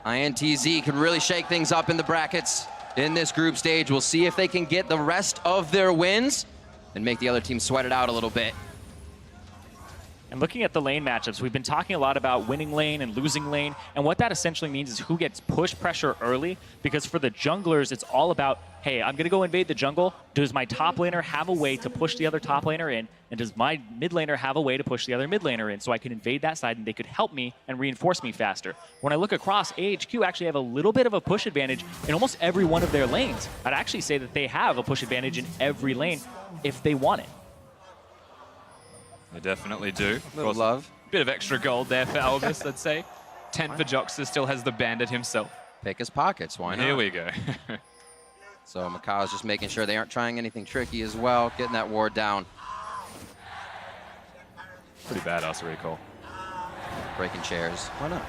INTZ can really shake things up in the brackets in this group stage. We'll see if they can get the rest of their wins and make the other team sweat it out a little bit. And looking at the lane matchups, we've been talking a lot about winning lane and losing lane, and what that essentially means is who gets push pressure early, because for the junglers, it's all about, hey, I'm going to go invade the jungle. Does my top laner have a way to push the other top laner in, and does my mid laner have a way to push the other mid laner in, so I can invade that side and they could help me and reinforce me faster. When I look across, AHQ actually have a little bit of a push advantage in almost every one of their lanes. I'd actually say that they have a push advantage in every lane if they want it. They definitely do. Little love. Bit of extra gold there for Elvis, I'd say. 10 for Joxer, still has the bandit himself. Pick his pockets, why not? Here we go. So Macau's just making sure they aren't trying anything tricky as well, getting that ward down. Pretty badass recall. Breaking chairs, why not?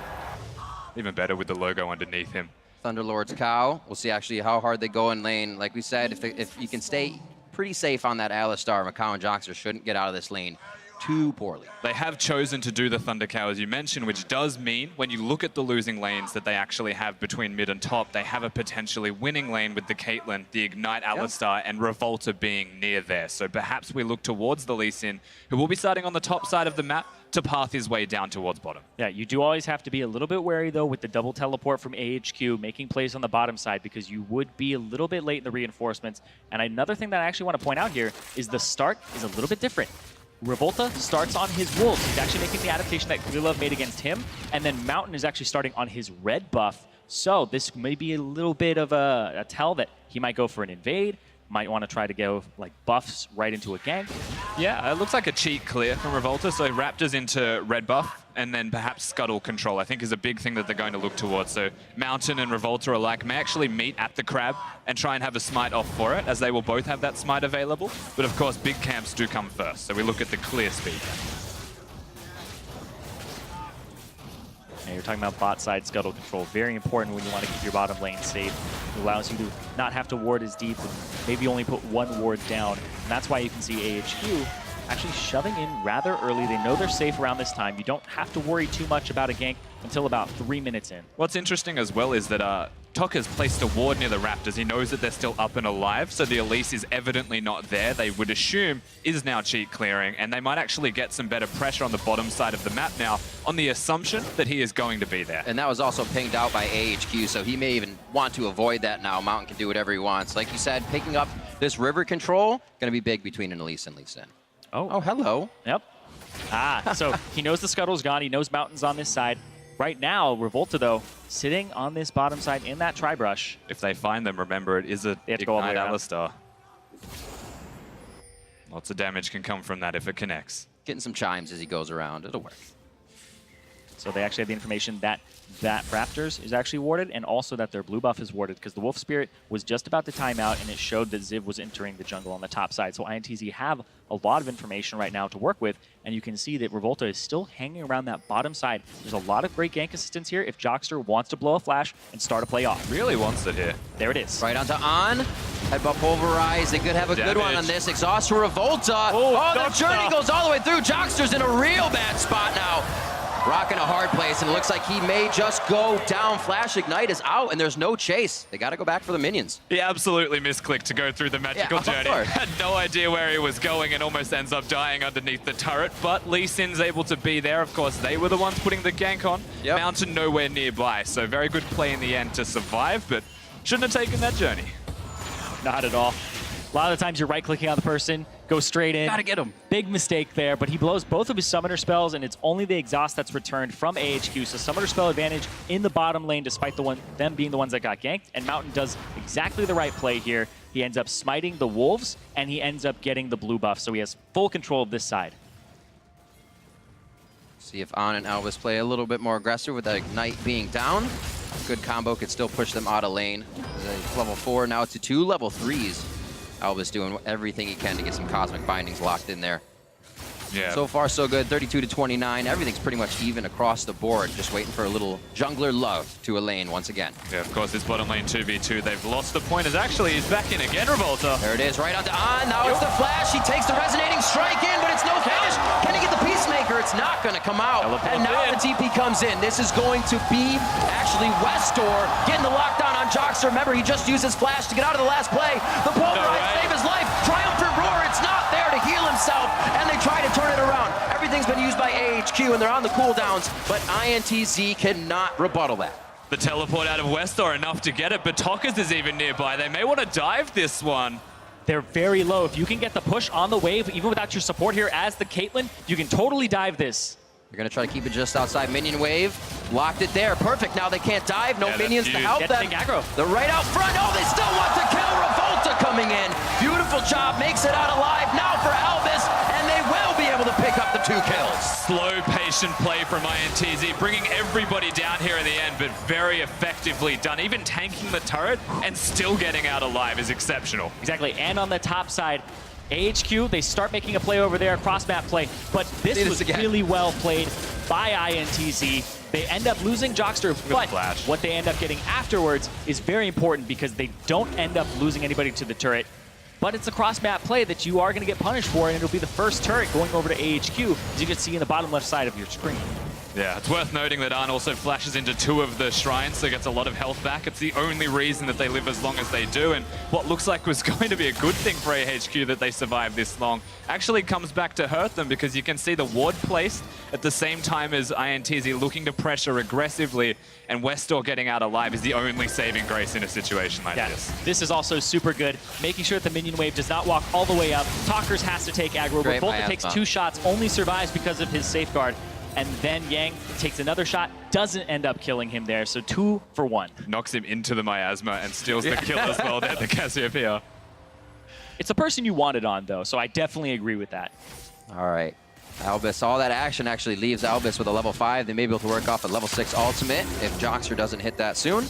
Even better with the logo underneath him. Thunderlord's cow. We'll see actually how hard they go in lane. Like we said, if you can stay pretty safe on that Alistar, Macau and Joxer shouldn't get out of this lane too poorly. They have chosen to do the Thunder Cow, as you mentioned, which does mean when you look at the losing lanes that they actually have between mid and top, they have a potentially winning lane with the Caitlyn, the Ignite Alistar, and Revolta being near there. So perhaps we look towards the Lee Sin, who will be starting on the top side of the map to path his way down towards bottom. Yeah, you do always have to be a little bit wary, though, with the double teleport from AHQ, making plays on the bottom side, because you would be a little bit late in the reinforcements. And another thing that I actually want to point out here is the start is a little bit different. Revolta starts on his wolves. He's actually making the adaptation that Clearlove made against him, and then Mountain is actually starting on his red buff. So this may be a little bit of a tell that he might go for an invade, might want to try to go like buffs right into a gank. Yeah, it looks like a cheat clear from Revolta, so Raptors into red buff, and then perhaps Scuttle control, I think is a big thing that they're going to look towards. So Mountain and Revolta alike may actually meet at the crab and try and have a smite off for it, as they will both have that smite available. But of course, big camps do come first, so we look at the clear speed. Yeah, you're talking about bot side scuttle control. Very important when you want to keep your bottom lane safe. It allows you to not have to ward as deep and maybe only put one ward down. And that's why you can see AHQ actually shoving in rather early. They know they're safe around this time. You don't have to worry too much about a gank until about 3 minutes in. What's interesting as well is that Tok has placed a ward near the Raptors. He knows that they're still up and alive, so the Elise is evidently not there. They would assume is now cheat clearing, and they might actually get some better pressure on the bottom side of the map now on the assumption that he is going to be there. And that was also pinged out by AHQ, so he may even want to avoid that now. Mountain can do whatever he wants. Like you said, picking up this river control, going to be big between an Elise and Lee Sin. Oh, hello. Yep. So he knows the Scuttle's gone. He knows Mountain's on this side. Right now, Revolta, though, sitting on this bottom side in that tri-brush. If they find them, remember, it is a Ignite Alistar. Lots of damage can come from that if it connects. Getting some chimes as he goes around. It'll work. So they actually have the information that Raptors is actually warded, and also that their blue buff is warded, because the Wolf Spirit was just about to time out, and it showed that Ziv was entering the jungle on the top side. So INTZ have a lot of information right now to work with, and you can see that Revolta is still hanging around that bottom side. There's a lot of great gank assistance here if Joxer wants to blow a flash and start a play off. Really wants it here. There it is. Right onto On. Headbutt pulverize. They could have a good one on this. Exhaust for Revolta. Oh, the journey goes all the way through. Joxer's in a real bad spot now. Rocking a hard place, and it looks like he may just go down. Flash Ignite is out, and there's no chase. They got to go back for the minions. He absolutely misclicked to go through the magical journey. Had no idea where he was going and almost ends up dying underneath the turret, but Lee Sin's able to be there. Of course, they were the ones putting the gank on. Mountain nowhere nearby, so very good play in the end to survive, but shouldn't have taken that journey. Not at all. A lot of the times you're right-clicking on the person, go straight in. Gotta get him. Big mistake there, but he blows both of his summoner spells, and it's only the exhaust that's returned from AHQ. So summoner spell advantage in the bottom lane, despite them being the ones that got ganked. And Mountain does exactly the right play here. He ends up smiting the wolves, and he ends up getting the blue buff. So he has full control of this side. See if On and Elvis play a little bit more aggressive with that Ignite being down. Good combo could still push them out of lane. Level 4 now to 2 level 3s. Elvis doing everything he can to get some Cosmic Bindings locked in there. Yeah. So far, so good. 32 to 29. Everything's pretty much even across the board. Just waiting for a little jungler love to a lane once again. Yeah, of course, this bottom lane 2v2. They've lost the point. Actually, he's back in again, Revolta. There it is, right onto On. Now it's the flash. He takes the resonating strike in, but it's no finish. Can he get the piece Peacemaker, it's not going to come out. And now in. the TP comes in. This is going to be actually Westor getting the lockdown on Jockster. Remember, he just used his flash to get out of the last play. The Pulverize save his life. Triumphant Roar, it's not there to heal himself, and they try to turn it around. Everything's been used by AHQ, and they're on the cooldowns, but INTZ cannot rebuttal that. The teleport out of Westor enough to get it, but Tockers is even nearby. They may want to dive this one. They're very low. If you can get the push on the wave, even without your support here as the Caitlyn, you can totally dive this. They're going to try to keep it just outside minion wave. Locked it there. Perfect. Now they can't dive. No minions to help them. Aggro. They're right out front. Oh, they still want to kill. Revolta coming in. Beautiful job. Makes it out alive now for Albus, and they will be able to pick up the 2 kills. Slow, patient play from INTZ, bringing everybody down here in the end, but very effectively done. Even tanking the turret and still getting out alive is exceptional. Exactly. And on the top side, AHQ, they start making a play over there, cross-map play, but this was really well played by INTZ. They end up losing Jockster, but what they end up getting afterwards is very important because they don't end up losing anybody to the turret. But it's a cross-map play that you are going to get punished for, and it'll be the first turret going over to AHQ, as you can see in the bottom left side of your screen. Yeah, it's worth noting that Arn also flashes into 2 of the shrines, so gets a lot of health back. It's the only reason that they live as long as they do, and what looks like was going to be a good thing for AHQ that they survived this long actually comes back to hurt them, because you can see the ward placed at the same time as INTZ looking to pressure aggressively, and Westor getting out alive is the only saving grace in a situation like this. This is also super good, making sure that the minion wave does not walk all the way up. Talkers has to take aggro, but Volta takes 2 shots, only survives because of his safeguard. And then Yang takes another shot, doesn't end up killing him there, so 2 for 1. Knocks him into the miasma and steals the kill as well there, the Cassiopeia. It's a person you wanted on, though, so I definitely agree with that. All right. Albus, all that action actually leaves Albus with a level 5. They may be able to work off a level 6 ultimate if Jockster doesn't hit that soon.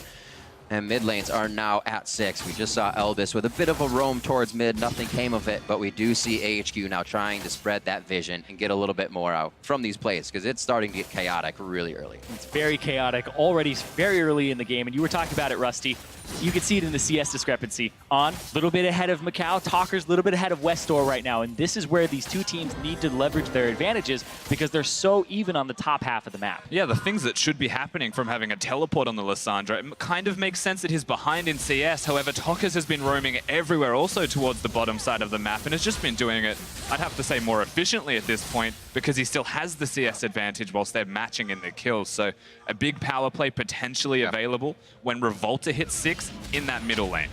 And mid lanes are now at 6. We just saw Albus with a bit of a roam towards mid. Nothing came of it, but we do see AHQ now trying to spread that vision and get a little bit more out from these plays, because it's starting to get chaotic really early. It's very chaotic already very early in the game, and you were talking about it, Rusty. You can see it in the CS discrepancy. On, a little bit ahead of Macau, Talkers a little bit ahead of Westor right now, and this is where these 2 teams need to leverage their advantages because they're so even on the top half of the map. Yeah, the things that should be happening from having a teleport on the Lissandra, it kind of makes sense that he's behind in CS. However, Talkers has been roaming everywhere also towards the bottom side of the map and has just been doing it, I'd have to say, more efficiently at this point because he still has the CS advantage whilst they're matching in their kills. So a big power play potentially available when Revolta hits 6 in that middle lane.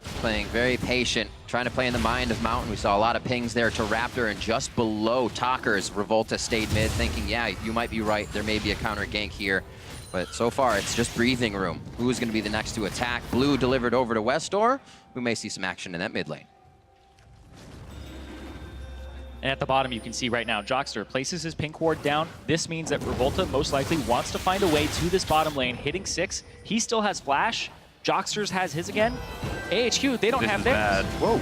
Playing very patient, trying to play in the mind of Mountain. We saw a lot of pings there to Raptor, and just below Talkers, Revolta stayed mid, thinking, yeah, you might be right, there may be a counter gank here. But so far, it's just breathing room. Who is going to be the next to attack? Blue delivered over to Westor. We may see some action in that mid lane. And at the bottom, you can see right now, Jockster places his pink ward down. This means that Revolta most likely wants to find a way to this bottom lane, hitting 6. He still has flash. Jockster's has his again. AHQ, they don't have theirs. Whoa.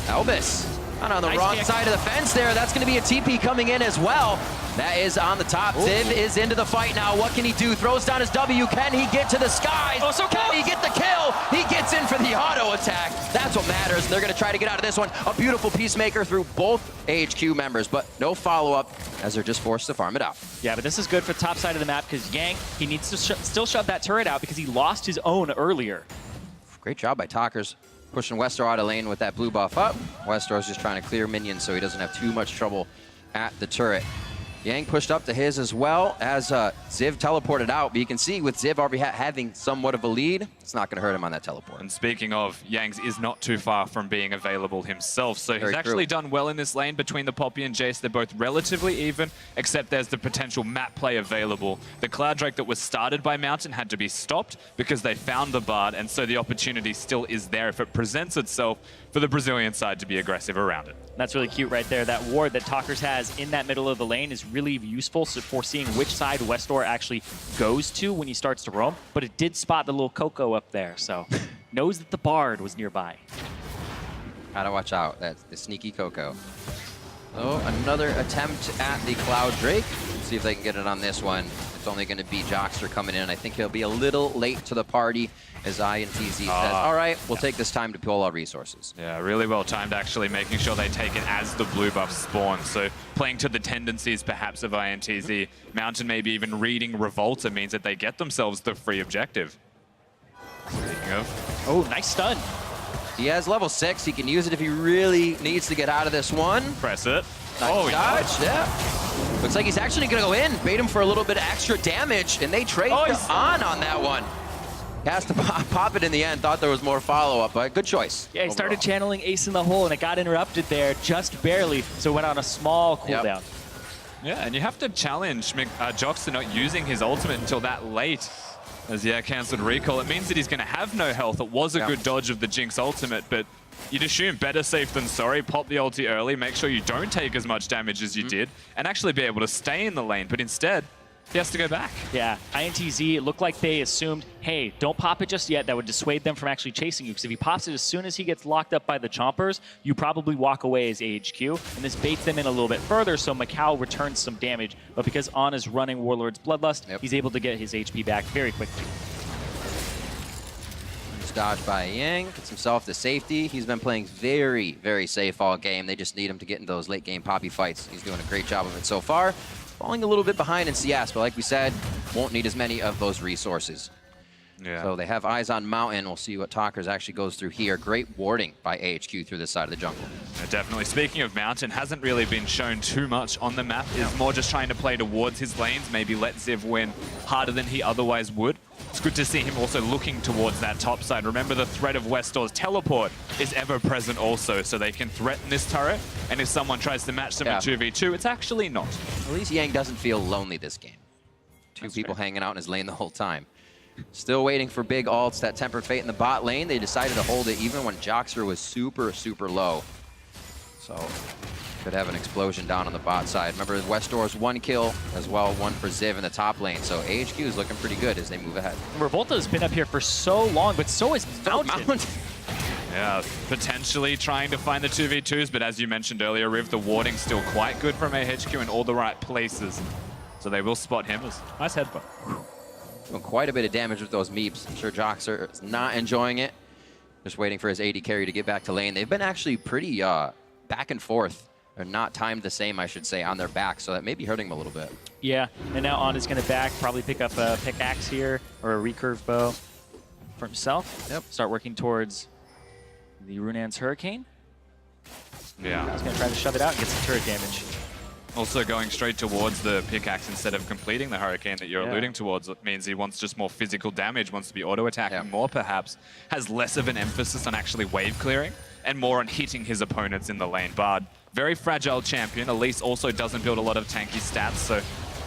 Albus. On the wrong side of the fence there. That's going to be a TP coming in as well. That is on the top. Ziv is into the fight now. What can he do? Throws down his W. Can he get to the skies? Oh, so can he get the kill? He gets in for the auto attack. That's what matters. They're going to try to get out of this one. A beautiful Peacemaker through both AHQ members, but no follow-up as they're just forced to farm it out. Yeah, but this is good for the top side of the map because Yang, he needs to still shove that turret out because he lost his own earlier. Great job by Talkers. Pushing Westor out of lane with that blue buff up. Westor's just trying to clear minions so he doesn't have too much trouble at the turret. Yang pushed up to his as well as Ziv teleported out. But you can see with Ziv already having somewhat of a lead, it's not going to hurt him on that teleport. And speaking of, Yangs is not too far from being available himself. So he's actually done well in this lane between the Poppy and Jace. They're both relatively even, except there's the potential map play available. The Cloud Drake that was started by Mountain had to be stopped because they found the Bard, and so the opportunity still is there if it presents itself for the Brazilian side to be aggressive around it. That's really cute right there. That ward that Talkers has in that middle of the lane is really useful for seeing which side Westor actually goes to when he starts to roam. But it did spot the little Coco up there, so knows that the Bard was nearby. Gotta watch out. That's the sneaky Coco. Oh, another attempt at the Cloud Drake. Let's see if they can get it on this one. It's only going to be Jockster coming in. I think he'll be a little late to the party as INTZ says, all right, we'll take this time to pull our resources. Yeah, really well timed, actually, making sure they take it as the blue buff spawn. So playing to the tendencies, perhaps, of INTZ. Mountain maybe even reading Revolta means that they get themselves the free objective. Speaking of... Oh, nice stun. He has level 6. He can use it if he really needs to get out of this one. Press it. Nice dodge, yeah. Looks like he's actually going to go in, bait him for a little bit of extra damage, and they trade on that one. He has to pop it in the end. Thought there was more follow-up, but good choice. Yeah, he started channeling Ace in the hole, and it got interrupted there just barely, so it went on a small cooldown. Yeah, and you have to challenge Jockster not using his ultimate until that late. As cancelled recall. It means that he's going to have no health. It was a good dodge of the Jinx ultimate, but you'd assume better safe than sorry. Pop the ulti early, make sure you don't take as much damage as you did, and actually be able to stay in the lane. But instead, he has to go back. Yeah, INTZ, it looked like they assumed, hey, don't pop it just yet. That would dissuade them from actually chasing you. Because if he pops it as soon as he gets locked up by the Chompers, you probably walk away as AHQ. And this baits them in a little bit further, so Macau returns some damage. But because On is running Warlord's Bloodlust, he's able to get his HP back very quickly. Dodged by Yang, gets himself to safety. He's been playing very, very safe all game. They just need him to get in those late game poppy fights. He's doing a great job of it so far. Falling a little bit behind in CS, but like we said, won't need as many of those resources. Yeah. So they have eyes on Mountain. We'll see what Talkers actually goes through here. Great warding by AHQ through this side of the jungle. Yeah, definitely. Speaking of Mountain, hasn't really been shown too much on the map. Is more just trying to play towards his lanes, maybe let Ziv win harder than he otherwise would. It's good to see him also looking towards that top side. Remember, the threat of Westor's teleport is ever present also, so they can threaten this turret, and if someone tries to match them in 2v2, it's actually not. At least Yang doesn't feel lonely this game. Two people hanging out in his lane the whole time. Still waiting for big ults. That Tempered Fate in the bot lane. They decided to hold it even when Jockster was super, super low. So could have an explosion down on the bot side. Remember, Westor's 1 kill as well, 1 for Ziv in the top lane. So AHQ is looking pretty good as they move ahead. Revolta has been up here for so long, but so is Mountain. Yeah, potentially trying to find the 2v2s, but as you mentioned earlier, Riv, the warding's still quite good from AHQ in all the right places. So they will spot him. Nice headbutt. Doing quite a bit of damage with those meeps. I'm sure Jockster is not enjoying it. Just waiting for his AD carry to get back to lane. They've been actually pretty back and forth. They're not timed the same, I should say, on their back, so that may be hurting them a little bit. Yeah, and now On is going to back, probably pick up a pickaxe here, or a recurve bow for himself. Yep. Start working towards the Runan's Hurricane. Yeah. He's going to try to shove it out and get some turret damage. Also going straight towards the pickaxe instead of completing the Hurricane that you're alluding towards. It means he wants just more physical damage, wants to be auto-attacking more perhaps, has less of an emphasis on actually wave clearing and more on hitting his opponents in the lane. Bard, very fragile champion. Elise also doesn't build a lot of tanky stats, so...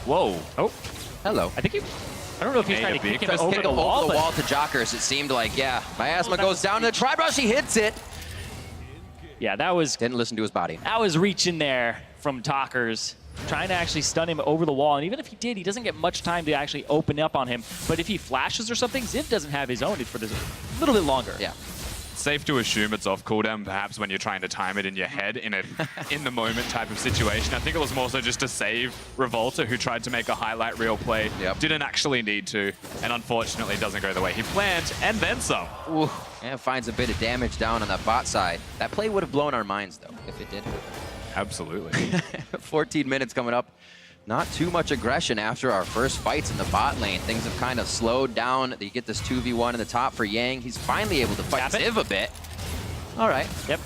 Whoa. Oh. Hello. I think he... I don't know if he's trying to kick him over the wall, to Jockers, it seemed like, Miasma goes down to the Tri-Brush, he hits it. Yeah, that was... Didn't listen to his body. That was reaching there from Talkers, trying to actually stun him over the wall. And even if he did, he doesn't get much time to actually open up on him. But if he flashes or something, Ziv doesn't have his own for this a little bit longer. Yeah. Safe to assume it's off cooldown, perhaps when you're trying to time it in your head in a in-the-moment type of situation. I think it was more so just to save Revolta, who tried to make a highlight reel play, didn't actually need to, and unfortunately doesn't go the way he planned, and then some. Ooh. And finds a bit of damage down on that bot side. That play would have blown our minds, though, if it did. Absolutely. 14 minutes coming up. Not too much aggression after our first fights in the bot lane. Things have kind of slowed down. You get this 2v1 in the top for Yang. He's finally able to fight Ziv a bit. All right. Yep.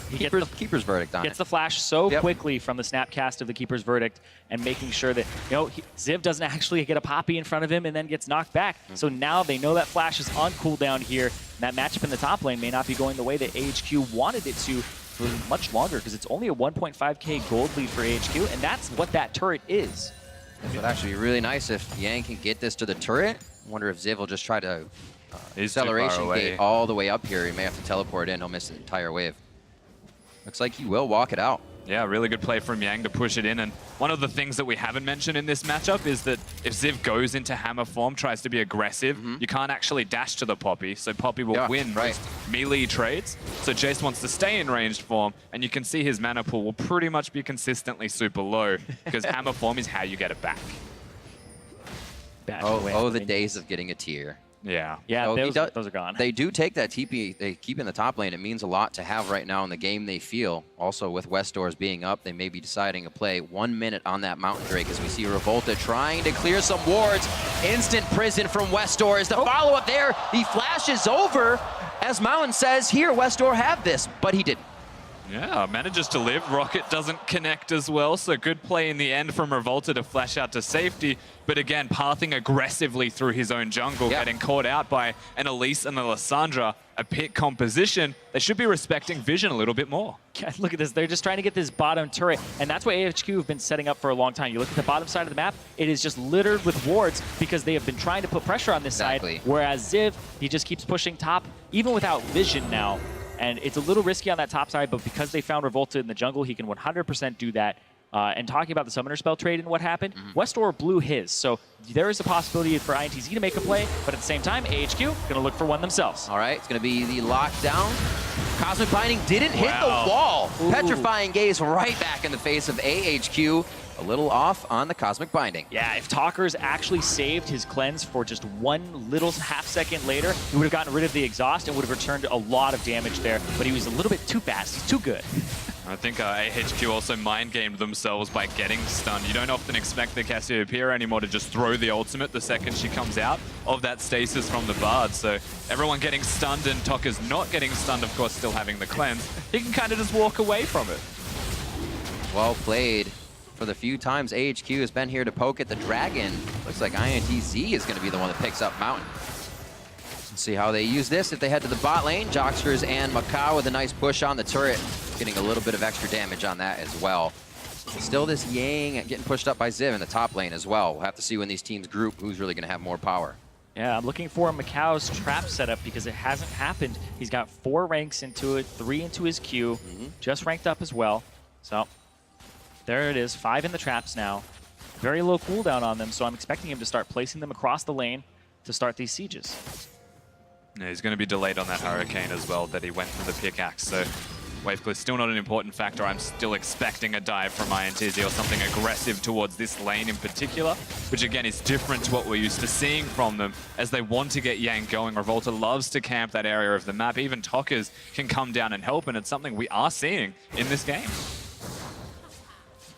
Keeper's verdict on it. Gets the flash so quickly from the snapcast of the Keeper's verdict and making sure that, Ziv doesn't actually get a poppy in front of him and then gets knocked back. So now they know that flash is on cooldown here. And that matchup in the top lane may not be going the way that AHQ wanted it to for much longer, because it's only a 1.5k gold lead for AHQ, and that's what that turret is. It would actually be really nice if Yang can get this to the turret. I wonder if Ziv will just try to acceleration gate all the way up here. He may have to teleport in. He'll miss the entire wave. Looks like he will walk it out. Yeah, really good play from Yang to push it in. And one of the things that we haven't mentioned in this matchup is that if Ziv goes into hammer form, tries to be aggressive, you can't actually dash to the Poppy. So Poppy will win most melee trades. So Jace wants to stay in ranged form, and you can see his mana pool will pretty much be consistently super low because hammer form is how you get it back. back Oh, away. oh, the days of getting a tier. Yeah. Yeah, So those are gone. They do take that TP, they keep in the top lane. It means a lot to have right now in the game, they feel. Also, with West Doors being up, they may be deciding to play 1 minute on that Mountain Drake as we see Revolta trying to clear some wards. Instant prison from West Doors. The follow-up there, he flashes over as Mountain says, here, West Door have this, but he didn't. Yeah, manages to live. Rocket doesn't connect as well, so good play in the end from Revolta to flash out to safety. But again, pathing aggressively through his own jungle, getting caught out by an Elise and a Lysandra, a pit composition. They should be respecting vision a little bit more. God, look at this. They're just trying to get this bottom turret, and that's what AHQ have been setting up for a long time. You look at the bottom side of the map, it is just littered with wards because they have been trying to put pressure on this side, whereas Ziv, he just keeps pushing top, even without vision now. And it's a little risky on that top side, but because they found Revolta in the jungle, he can 100% do that. And talking about the Summoner Spell trade and what happened, Westdoor blew his. So there is a possibility for INTZ to make a play, but at the same time, AHQ going to look for one themselves. All right, it's going to be the lockdown. Cosmic Binding didn't hit the wall. Ooh. Petrifying Gaze right back in the face of AHQ. A little off on the Cosmic Binding. Yeah, if Talkers actually saved his cleanse for just 1 little half second later, he would have gotten rid of the exhaust and would have returned a lot of damage there, but he was a little bit too fast. He's too good. I think AHQ also mind-gamed themselves by getting stunned. You don't often expect the Cassiopeia anymore to just throw the ultimate the second she comes out of that stasis from the Bard. So everyone getting stunned and Talkers not getting stunned, of course, still having the cleanse. He can kind of just walk away from it. Well played. For the few times AHQ has been here to poke at the Dragon, looks like INTZ is going to be the one that picks up Mountain. Let's see how they use this if they head to the bot lane. Jocksters and Macau with a nice push on the turret, getting a little bit of extra damage on that as well. Still this Yang getting pushed up by Ziv in the top lane as well. We'll have to see when these teams group who's really going to have more power. Yeah, I'm looking for Macau's trap setup because it hasn't happened. He's got 4 ranks into it, 3 into his Q, just ranked up as well. So there it is, 5 in the traps now. Very low cooldown on them, so I'm expecting him to start placing them across the lane to start these sieges. Yeah, he's going to be delayed on that Hurricane as well that he went for the pickaxe, so Waveclear's still not an important factor. I'm still expecting a dive from INTZ or something aggressive towards this lane in particular, which again is different to what we're used to seeing from them as they want to get Yang going. Revolta loves to camp that area of the map. Even Talkers can come down and help, and it's something we are seeing in this game.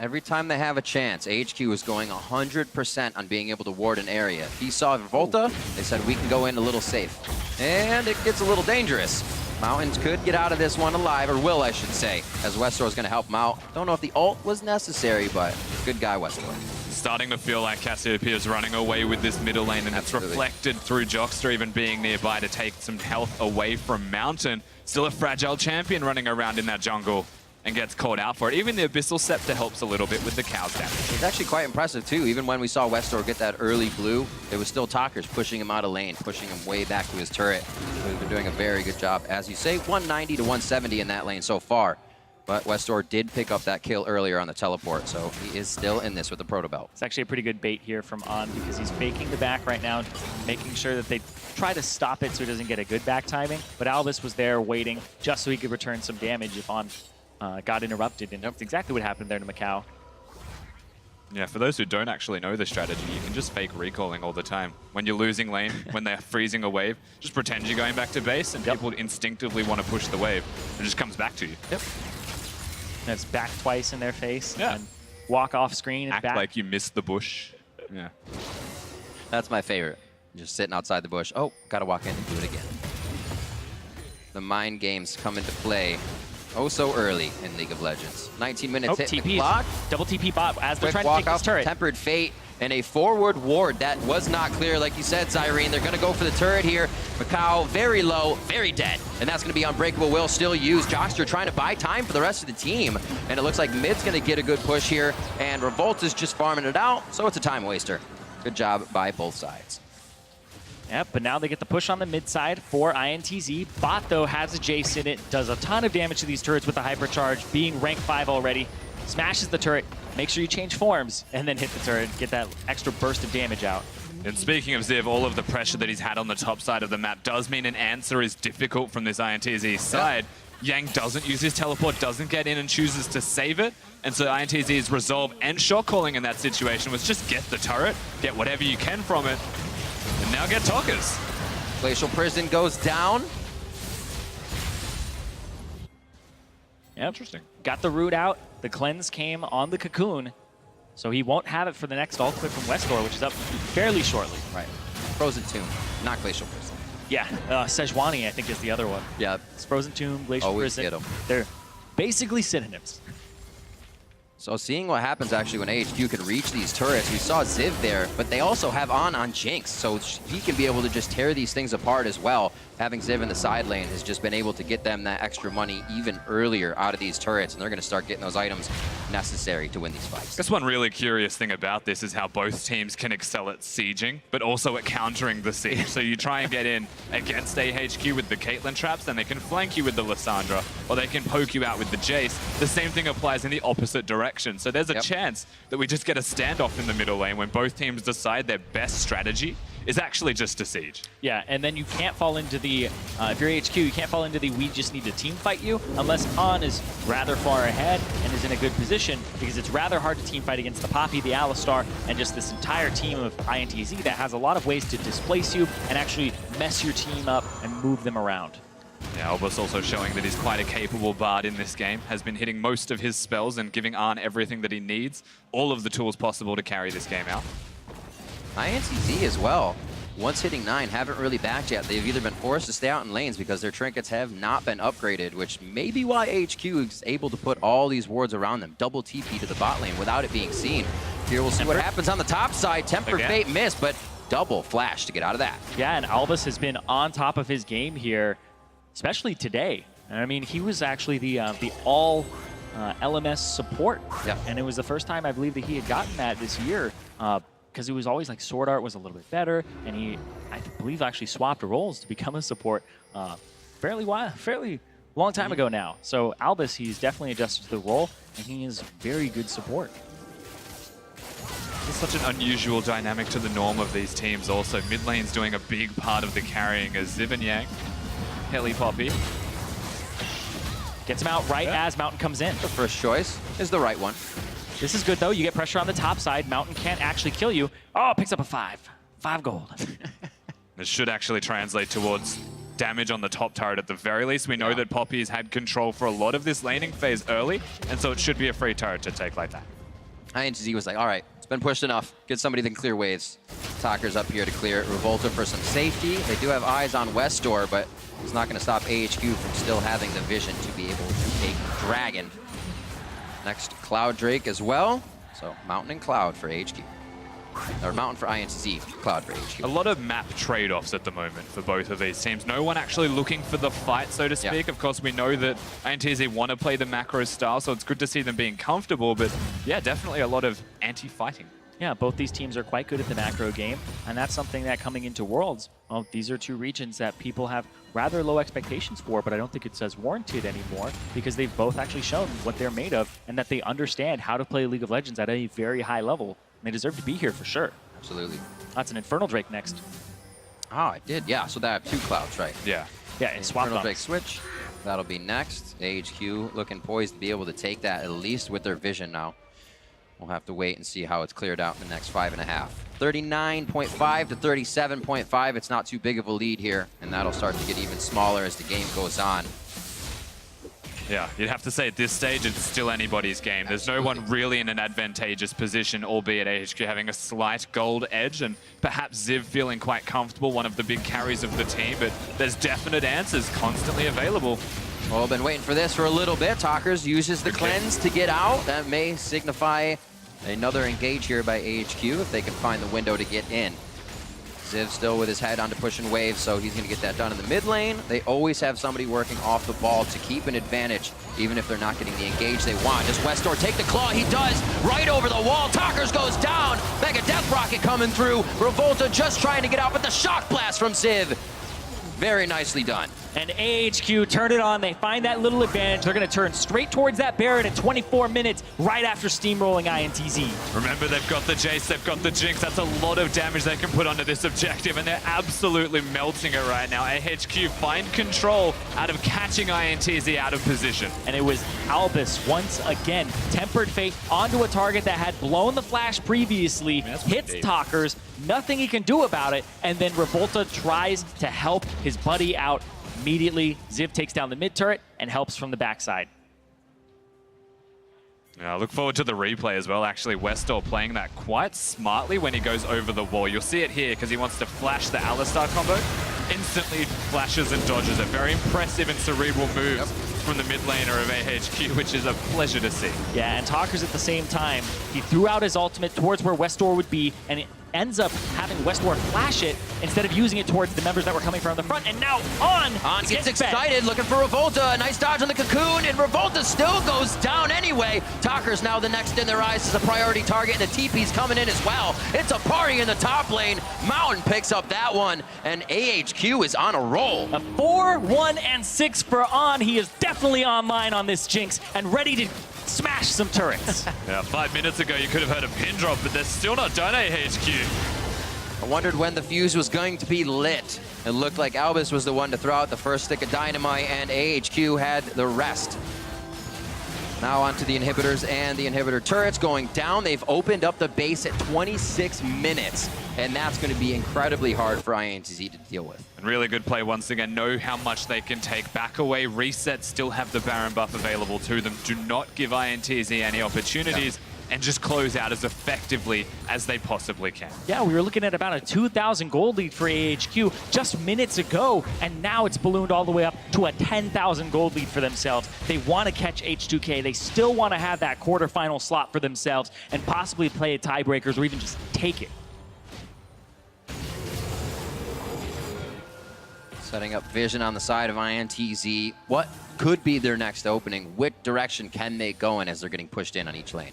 Every time they have a chance, AHQ is going 100% on being able to ward an area. If he saw Revolta, they said we can go in a little safe. And it gets a little dangerous. Mountains could get out of this one alive, or will I should say, as Westdoor is going to help him out. Don't know if the ult was necessary, but good guy Westdoor. Starting to feel like Cassiopeia is running away with this middle lane, and it's reflected through Jockster even being nearby to take some health away from Mountain. Still a fragile champion running around in that jungle and gets caught out for it. Even the Abyssal Scepter helps a little bit with the Cow's damage. It's actually quite impressive too. Even when we saw Westdoor get that early blue, it was still Talkers pushing him out of lane, pushing him way back to his turret. So he's been doing a very good job. As you say, 190 to 170 in that lane so far. But Westdoor did pick up that kill earlier on the teleport, so he is still in this with the Proto Belt. It's actually a pretty good bait here from On because he's faking the back right now, making sure that they try to stop it so he doesn't get a good back timing. But Albus was there waiting just so he could return some damage if On got interrupted, and that's exactly what happened there to Macau. Yeah, for those who don't actually know the strategy, you can just fake recalling all the time. When you're losing lane, when they're freezing a wave, just pretend you're going back to base, and people instinctively want to push the wave. It just comes back to you. Yep. And it's back twice in their face, and walk off screen and act back. like you missed the bush. Yeah. That's my favorite. Just sitting outside the bush. Oh, gotta walk in and do it again. The mind games come into play oh so early in League of Legends. 19 minutes hitting the clock. Double TP bot as they're Quick trying to walk take this off turret. Tempered Fate and a forward ward that was not clear, like you said, Zyrene. They're going to go for the turret here. Macau very low, very dead, and that's going to be Unbreakable Will still used. Jockster trying to buy time for the rest of the team, and it looks like mid's going to get a good push here, and Revolta's just farming it out, so it's a time waster. Good job by both sides. Yep, but now they get the push on the mid side for INTZ. Bot, though, has a Jace in it, does a ton of damage to these turrets with the Hypercharge, being rank 5 already. Smashes the turret, make sure you change forms, and then hit the turret, get that extra burst of damage out. And speaking of Ziv, all of the pressure that he's had on the top side of the map does mean an answer is difficult from this INTZ side. Yang doesn't use his teleport, doesn't get in and chooses to save it. And so INTZ's resolve and shot calling in that situation was just get the turret, get whatever you can from it, and now get Talkers. Glacial Prison goes down. Yep. Interesting. Got the root out. The cleanse came on the Cocoon. So he won't have it for the next ultimate from Westor, which is up fairly shortly. Right. Frozen Tomb, not Glacial Prison. Yeah, Sejuani, I think, is the other one. Yeah. It's Frozen Tomb, Glacial Always Prison. get 'em. They're basically synonyms. So seeing what happens actually when AHQ can reach these turrets, we saw Ziv there, but they also have on Jinx, so he can be able to just tear these things apart as well. Having Ziv in the side lane has just been able to get them that extra money even earlier out of these turrets, and they're going to start getting those items necessary to win these fights. That's one really curious thing about this is how both teams can excel at sieging, but also at countering the siege. So you try and get in against AHQ with the Caitlyn traps, then they can flank you with the Lissandra, or they can poke you out with the Jace. The same thing applies in the opposite direction. So there's a chance that we just get a standoff in the middle lane when both teams decide their best strategy is actually just to siege. Yeah, and then you can't fall into the, if you're AHQ, you can't fall into the we just need to team fight you unless Han is rather far ahead and is in a good position, because it's rather hard to team fight against the Poppy, the Alistar, and just this entire team of INTZ that has a lot of ways to displace you and actually mess your team up and move them around. Yeah, Albus also showing that he's quite a capable bard in this game, has been hitting most of his spells and giving Arn everything that he needs, all of the tools possible to carry this game out. INTZ as well, once hitting 9, haven't really backed yet. They've either been forced to stay out in lanes because their trinkets have not been upgraded, which may be why AHQ is able to put all these wards around them. Double TP to the bot lane without it being seen. Here we'll see what happens on the top side. Temper Fate missed, but double flash to get out of that. Yeah, and Albus has been on top of his game here, especially today. I mean, he was actually the all LMS support. Yeah. And it was the first time I believe that he had gotten that this year, because it was always like Sword Art was a little bit better, and he, I believe, actually swapped roles to become a support fairly long time ago now. So Albus, he's definitely adjusted to the role, and he is very good support. It's such an unusual dynamic to the norm of these teams also. Mid lane's doing a big part of the carrying as Ziv and Yang. Heli Poppy. Gets him out right as Mountain comes in. The first choice is the right one. This is good, though. You get pressure on the top side. Mountain can't actually kill you. Oh, picks up a 5. 5 gold. This should actually translate towards damage on the top turret at the very least. We know that Poppy's had control for a lot of this laning phase early, and so it should be a free turret to take like that. INTZ was like, all right, it's been pushed enough. Get somebody that can clear waves. Talker's up here to clear it. Revolta for some safety. They do have eyes on Westor, but it's not going to stop AHQ from still having the vision to be able to take Dragon. Next, Cloud Drake as well. So Mountain and Cloud for AHQ. Or Mountain for INTZ, Cloud for AHQ. A lot of map trade-offs at the moment for both of these teams. No one actually looking for the fight, so to speak. Yeah. Of course, we know that INTZ want to play the macro style, so it's good to see them being comfortable, but yeah, definitely a lot of anti-fighting. Yeah, both these teams are quite good at the macro game, and that's something that coming into Worlds, well, these are two regions that people have rather low expectations for, but I don't think it's as warranted anymore because they've both actually shown what they're made of and that they understand how to play League of Legends at a very high level. And they deserve to be here for sure. Absolutely. That's an Infernal Drake next. Oh, I did. Yeah, so they have 2 Clouds, right? Yeah. Yeah, and swap Infernal Drake switch. That'll be next. AHQ looking poised to be able to take that at least with their vision now. We'll have to wait and see how it's cleared out in the next 5.5. 39.5 to 37.5. It's not too big of a lead here, and that'll start to get even smaller as the game goes on. Yeah, you'd have to say at this stage, it's still anybody's game. There's no one really in an advantageous position, albeit AHQ having a slight gold edge, and perhaps Ziv feeling quite comfortable, one of the big carries of the team, but there's definite answers constantly available. Well, I've been waiting for this for a little bit. Talkers uses the cleanse to get out. That may signify another engage here by AHQ if they can find the window to get in. Ziv still with his head onto pushing waves, so he's going to get that done in the mid lane. They always have somebody working off the ball to keep an advantage, even if they're not getting the engage they want. Does Westor take the claw? He does! Right over the wall. Talkers goes down. Mega Death Rocket coming through. Revolta just trying to get out, but the shock blast from Ziv. Very nicely done. And AHQ turn it on. They find that little advantage. They're going to turn straight towards that Barret in 24 minutes right after steamrolling INTZ. Remember, they've got the Jace, they've got the Jinx. That's a lot of damage they can put onto this objective, and they're absolutely melting it right now. AHQ find control out of catching INTZ out of position. And it was Albus once again. Tempered Fate onto a target that had blown the flash previously, hits Talkers, nothing he can do about it, and then Revolta tries to help his buddy out. Immediately, Ziv takes down the mid turret and helps from the backside. Yeah, I look forward to the replay as well, actually. Westor playing that quite smartly when he goes over the wall. You'll see it here because he wants to flash the Alistar combo. Instantly flashes and dodges it. Very impressive and cerebral moves from the mid laner of AHQ, which is a pleasure to see. Yeah, and Talkers at the same time, he threw out his ultimate towards where Westor would be, and it ends up having Westor flash it instead of using it towards the members that were coming from the front. And now On gets excited, looking for Revolta. A nice dodge on the cocoon, and Revolta still goes down anyway. Talker's now the next in their eyes as a priority target, and the TP's coming in as well. It's a party in the top lane. Mountain picks up that one, and AHQ is on a roll. A 4-1-6 for On. He is definitely online on this Jinx and ready to smash some turrets. Yeah, 5 minutes ago you could have heard a pin drop, but they're still not done, AHQ. I wondered when the fuse was going to be lit. It looked like Albus was the one to throw out the first stick of dynamite, and AHQ had the rest. Now onto the inhibitors and the inhibitor turrets going down. They've opened up the base at 26 minutes, and that's going to be incredibly hard for INTZ to deal with. And really good play once again. Know how much they can take. Back away, reset, still have the Baron buff available to them. Do not give INTZ any opportunities. And just close out as effectively as they possibly can. Yeah, we were looking at about a 2,000 gold lead for AHQ just minutes ago, and now it's ballooned all the way up to a 10,000 gold lead for themselves. They want to catch H2K. They still want to have that quarterfinal slot for themselves and possibly play a tiebreakers or even just take it. Setting up vision on the side of INTZ. What could be their next opening? Which direction can they go in as they're getting pushed in on each lane?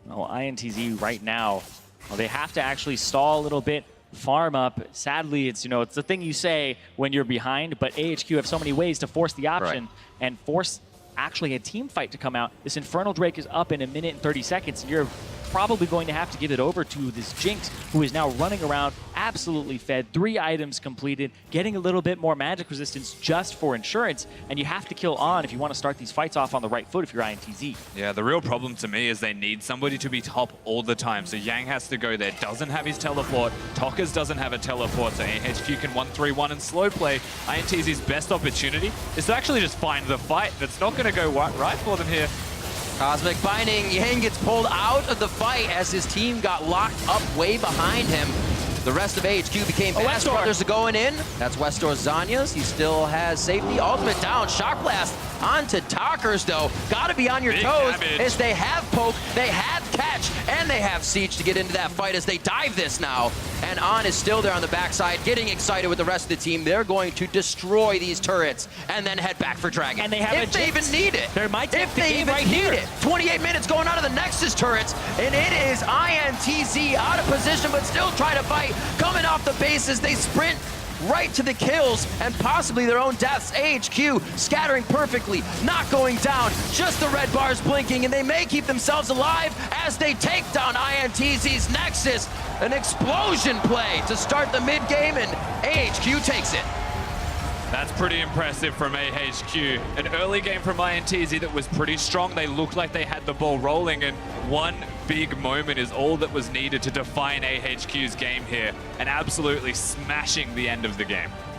Well, INTZ right now, well, they have to actually stall a little bit, farm up. Sadly, it's, it's the thing you say when you're behind, but AHQ have so many ways to force the option and force actually a team fight to come out. This Infernal Drake is up in 1 minute and 30 seconds, and you're probably going to have to give it over to this Jinx, who is now running around, absolutely fed, 3 items completed, getting a little bit more magic resistance just for insurance, and you have to kill On if you want to start these fights off on the right foot if you're INTZ. Yeah, the real problem to me is they need somebody to be top all the time, so Yang has to go there, doesn't have his teleport, Talkers doesn't have a teleport, so AHQ can 1-3-1 and slow play. INTZ's best opportunity is to actually just find the fight. That's not going to go right for them here. Cosmic Binding, Yang gets pulled out of the fight as his team got locked up way behind him. The rest of AHQ became Bash Brothers going in. That's Westor's Zanya's. He still has safety. Ultimate down. Shock Blast onto Talkers, though. Got to be on your toes as they have poke, they have catch, and they have siege to get into that fight as they dive this now. And On is still there on the backside, getting excited with the rest of the team. They're going to destroy these turrets and then head back for Dragon. And they have if they even need it. There might take if they even need it. 28 minutes going on to the Nexus turrets, and it is INTZ out of position, but still trying to fight. Coming off the bases, they sprint right to the kills and possibly their own deaths. AHQ scattering perfectly, not going down, just the red bars blinking, and they may keep themselves alive as they take down INTZ's Nexus. An explosion play to start the mid game, and AHQ takes it. That's pretty impressive from AHQ. An early game from INTZ that was pretty strong. They looked like they had the ball rolling, and one big moment is all that was needed to define AHQ's game here, and absolutely smashing the end of the game.